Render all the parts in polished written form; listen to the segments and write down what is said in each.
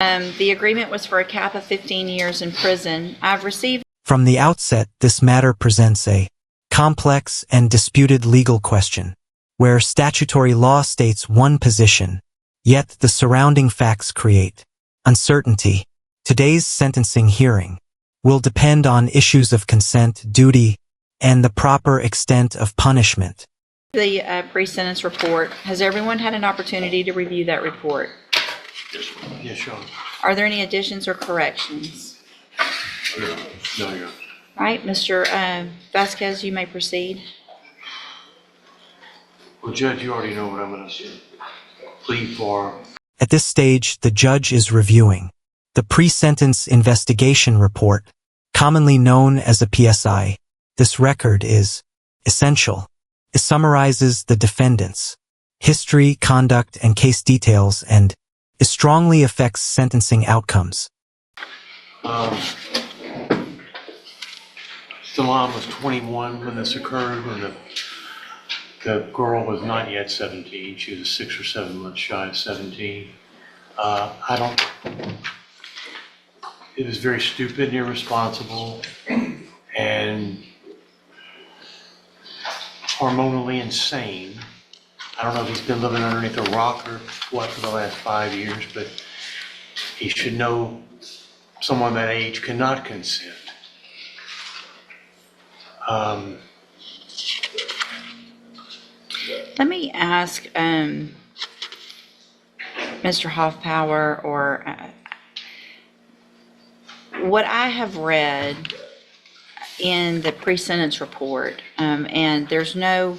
The agreement was for a cap of 15 years in prison. I've received... From the outset, this matter presents a complex and disputed legal question, where statutory law states one position, yet the surrounding facts create uncertainty. Today's sentencing hearing will depend on issues of consent, duty, and the proper extent of punishment. The pre-sentence report. Has everyone had an opportunity to review that report? Yes, Your Honor. Are there any additions or corrections? No, Your Honor. All right, Mr. Vasquez, you may proceed. Well, Judge, you already know what I'm going to plead for. At this stage, the judge is reviewing the pre-sentence investigation report, commonly known as a PSI. This record is essential. It summarizes the defendant's history, conduct, and case details, and it strongly affects sentencing outcomes. Salam was 21 when this occurred, when the girl was not yet 17. She was 6 or 7 months shy of 17. It was very stupid and irresponsible and hormonally insane. I don't know if he's been living underneath a rock or what for the last 5 years, but he should know someone that age cannot consent. Let me ask Mr. Hoffpower, or what I have read in the pre-sentence report, and there's no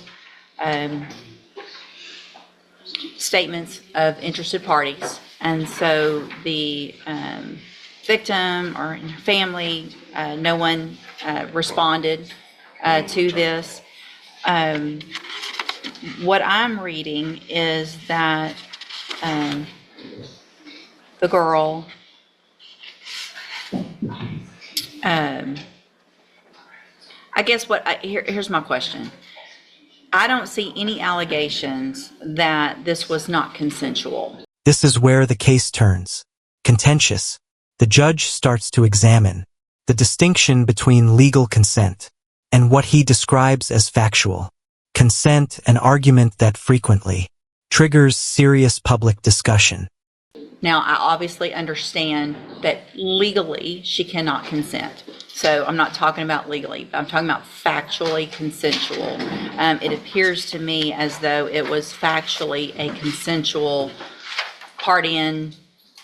statements of interested parties, and so the victim or family, no one responded to this. What I'm reading is that the girl I guess here's my question. I don't see any allegations that this was not consensual. This is where the case turns contentious. The judge starts to examine the distinction between legal consent and what he describes as factual consent, an argument that frequently triggers serious public discussion. Now, I obviously understand that legally she cannot consent. So I'm not talking about legally, but I'm talking about factually consensual. It appears to me as though it was factually a consensual party, and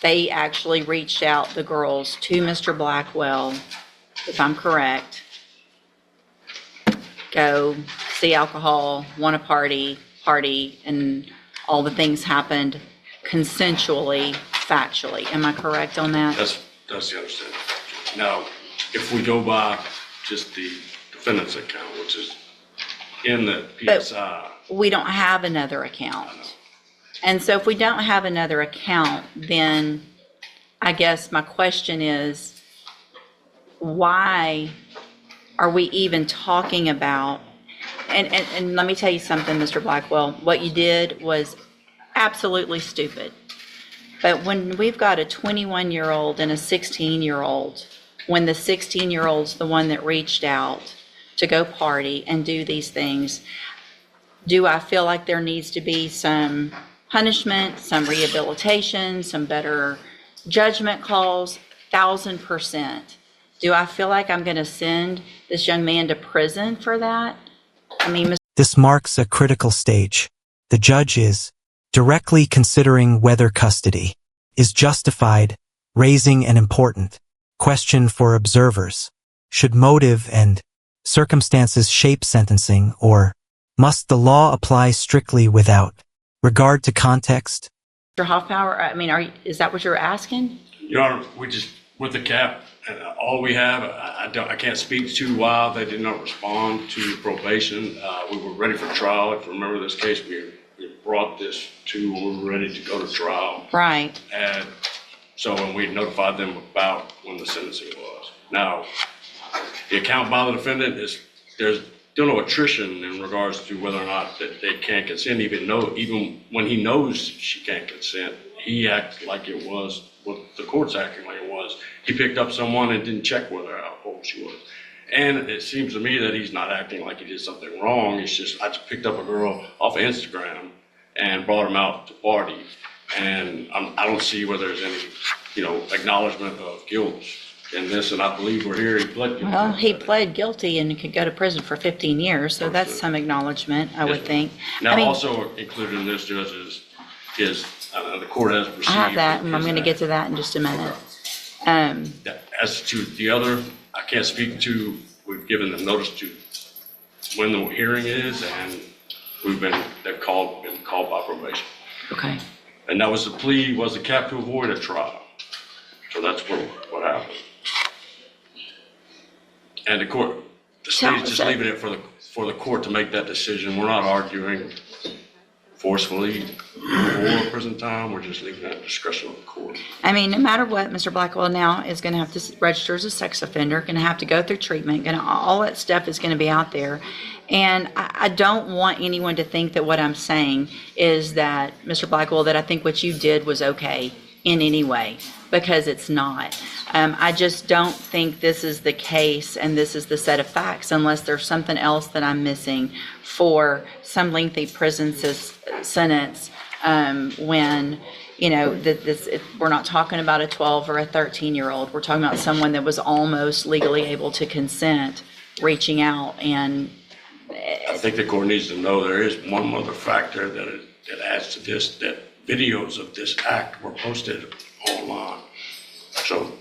they actually reached out, the girls, to Mr. Blackwell, if I'm correct. Go see alcohol, want a party, and all the things happened consensually, factually. Am I correct on that? That's the understanding. Now, if we go by just the defendant's account, which is in the PSI. But we don't have another account. And so if we don't have another account, then I guess my question is, why are we even talking about, and let me tell you something, Mr. Blackwell, what you did was absolutely stupid. But when we've got a 21-year-old and a 16-year-old, when the 16-year-old's the one that reached out to go party and do these things, do I feel like there needs to be some punishment, some rehabilitation, some better judgment calls? 1,000%. Do I feel like I'm going to send this young man to prison for that? I mean, this marks a critical stage. The judge is directly considering whether custody is justified, raising an important question for observers. Should motive and circumstances shape sentencing, or must the law apply strictly without regard to context? Mr. Hoffpower, I mean, is that what you're asking? Your Honor, we just, with the cap, all we have, I can't speak to why they did not respond to probation. We were ready for trial. If you remember this case, we brought this to when we were ready to go to trial. Right. And so when we notified them about when the sentencing was. Now, the account by the defendant is, there's still no attrition in regards to whether or not that they can't consent, even when he knows she can't consent, he acts like it was what the court's acting like it was. He picked up someone and didn't check with her how old she was. And it seems to me that he's not acting like he did something wrong. It's just, I just picked up a girl off of Instagram and brought him out to party. And I don't see where there's any, acknowledgement of guilt in this. And I believe we're here, he pled guilty. Well, he pled guilty and could go to prison for 15 years, so that's some acknowledgement, I would think. Now, I mean, also included in this, Judge, is the court has received. I have that, and I'm going to get to that in just a minute. As to the other, I can't speak to, we've given them notice to when the hearing is, and they've been called by probation. Okay. And that was the plea, was the cap to avoid a trial. So that's what happened. And the state is just leaving it for the court to make that decision. We're not arguing forcefully for prison time. We're just leaving that discretion of the court. I mean, no matter what, Mr. Blackwell now is going to have to register as a sex offender, going to have to go through treatment, all that stuff is going to be out there. And I don't want anyone to think that what I'm saying is that, Mr. Blackwell, that I think what you did was okay in any way, because it's not. I just don't think this is the case and this is the set of facts unless there's something else that I'm missing for some lengthy prison sentence when, we're not talking about a 12 or a 13-year-old. We're talking about someone that was almost legally able to consent, reaching out. And I think the court needs to know there is one other factor that adds to this, that videos of this act were posted online. So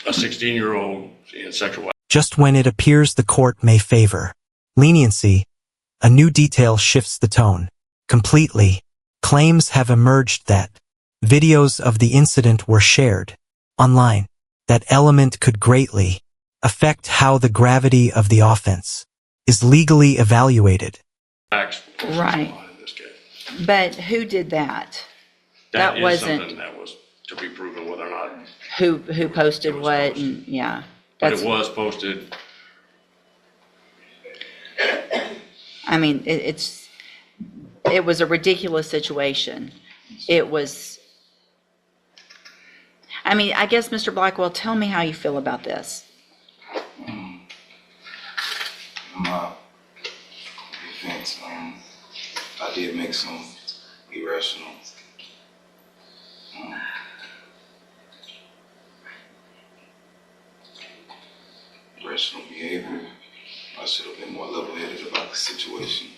a 16-year-old in sexual act. Just when it appears the court may favor leniency, a new detail shifts the tone. Completely, claims have emerged that videos of the incident were shared online. That element could greatly affect how the gravity of the offense is legally evaluated. Right. In this case. But who did that? That wasn't is something that was to be proven whether or not. who posted It was what, posted. and yeah. But it was posted. I mean, it was a ridiculous situation. It was, I mean, I guess, Mr. Blackwell, tell me how you feel about this. My defense, I did make some irrational behavior. I should have been more level-headed about the situation.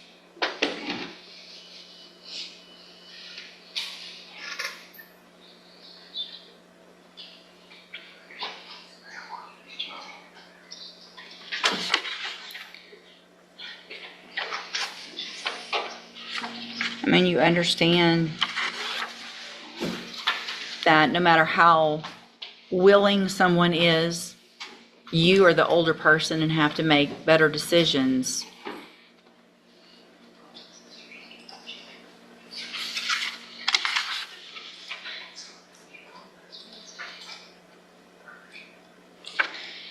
I mean, you understand that no matter how willing someone is, you are the older person and have to make better decisions.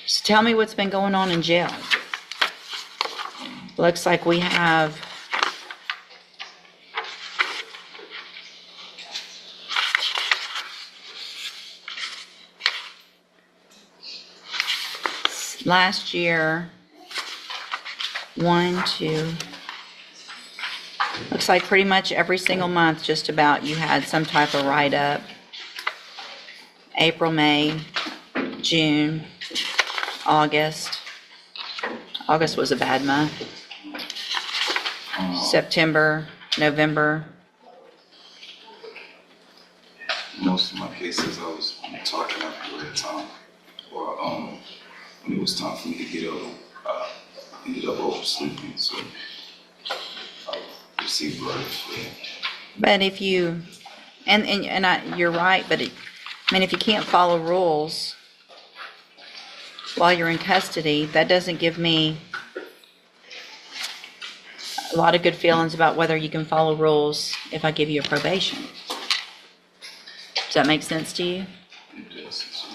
So tell me what's been going on in jail. Looks like we have last year, looks like pretty much every single month, just about, you had some type of write-up. April, May, June, August. August was a bad month. September, November. Most of my cases, I was talking after red time, or when it was time for me to get up, I ended up oversleeping, so I received verdicts for that. But if you, you're right, but I mean, if you can't follow rules while you're in custody, that doesn't give me a lot of good feelings about whether you can follow rules if I give you a probation. Does that make sense to you? It does, so,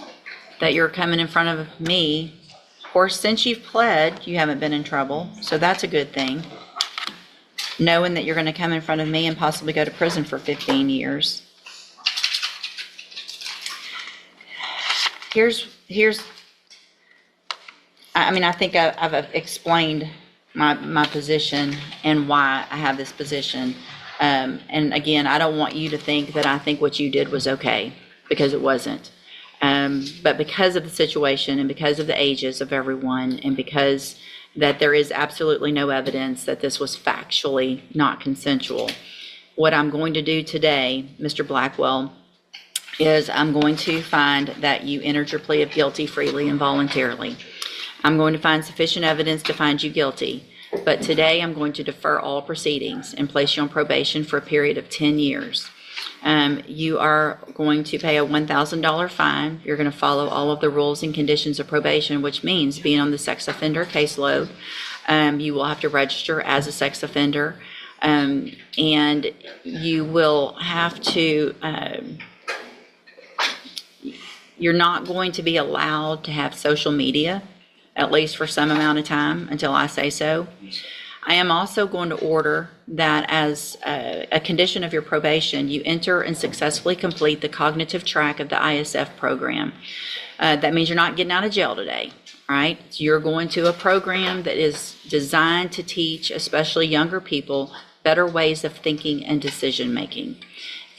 That you're coming in front of me. Of course, since you've pled, you haven't been in trouble, so that's a good thing. Knowing that you're going to come in front of me and possibly go to prison for 15 years. I mean, I think I've explained my position and why I have this position. And again, I don't want you to think that I think what you did was okay, because it wasn't. But because of the situation and because of the ages of everyone and because that there is absolutely no evidence that this was factually not consensual, what I'm going to do today, Mr. Blackwell, is I'm going to find that you entered your plea of guilty freely and voluntarily. I'm going to find sufficient evidence to find you guilty, but today I'm going to defer all proceedings and place you on probation for a period of 10 years. You are going to pay a $1,000 fine. You're going to follow all of the rules and conditions of probation, which means being on the sex offender caseload. You will have to register as a sex offender, and you will have to, you're not going to be allowed to have social media, at least for some amount of time until I say so. I am also going to order that as a condition of your probation, you enter and successfully complete the cognitive track of the ISF program. That means you're not getting out of jail today, right? You're going to a program that is designed to teach, especially younger people, better ways of thinking and decision making.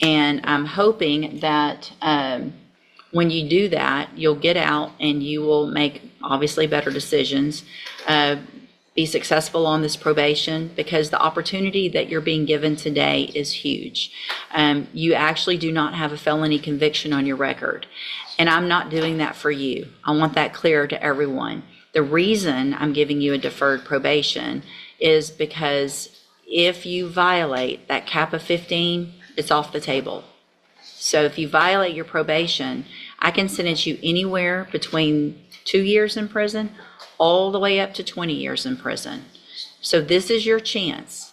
And I'm hoping that when you do that, you'll get out and you will make obviously better decisions. Be successful on this probation, because the opportunity that you're being given today is huge. You actually do not have a felony conviction on your record, and I'm not doing that for you. I want that clear to everyone. The reason I'm giving you a deferred probation is because if you violate that cap of 15, it's off the table. So if you violate your probation, I can sentence you anywhere between 2 years in prison all the way up to 20 years in prison. So this is your chance.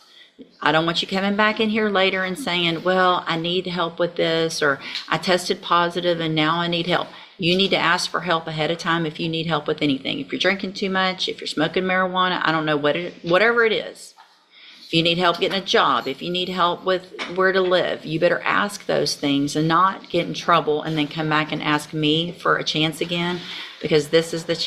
I don't want you coming back in here later and saying, well, I need help with this, or I tested positive and now I need help. You need to ask for help ahead of time if you need help with anything. If you're drinking too much, if you're smoking marijuana, I don't know whatever it is. If you need help getting a job, if you need help with where to live, you better ask those things and not get in trouble and then come back and ask me for a chance again, because this is the chance